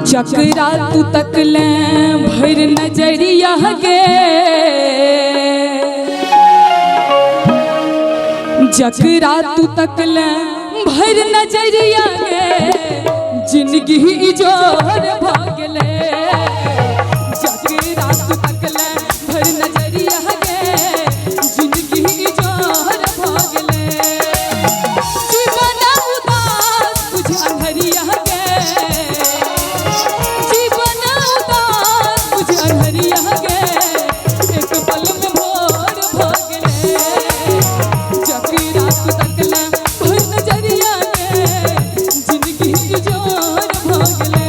जकरा तू तकले भर नजरिया गे, जकरा तू तकले भर नजरिया गे, जिंदगी जोहर भागले। जकरा तू तकले भर नजरिया गे, जिंदगी जोहर भागले। जीवन उदास तुझ अंधरिया गे, जीवन उदास तुझ अंधरिया गे, एक पल में भोर भागले। जकरा तू तकले भर नजरिया गे, जिंदगी जोहर भागले।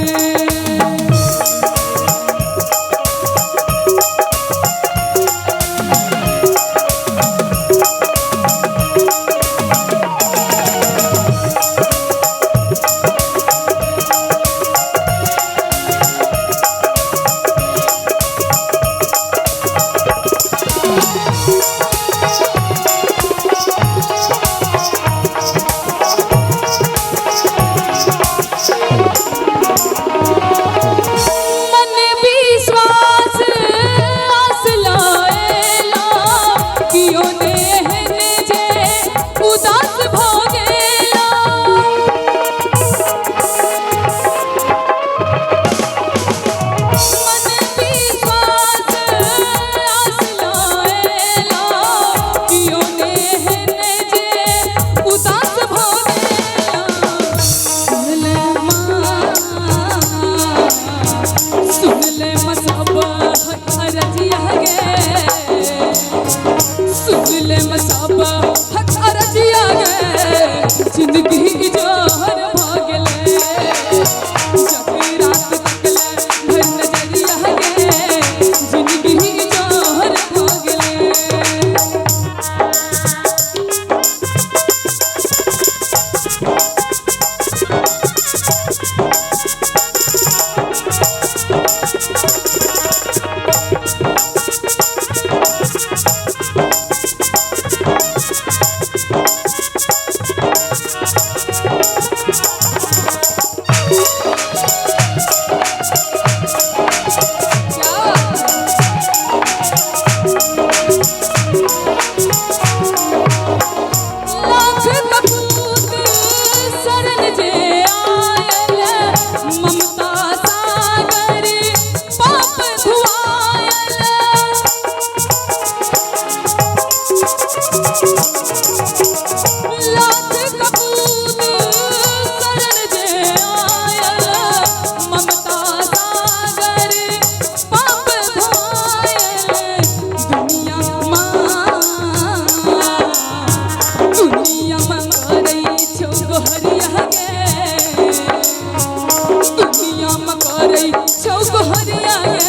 जिंदगी जोहर भागले। जकरा तू तकले भर नजरिया गे, जिंदगी जोहर भागले। दुनिया में करे छौ गोहरिया।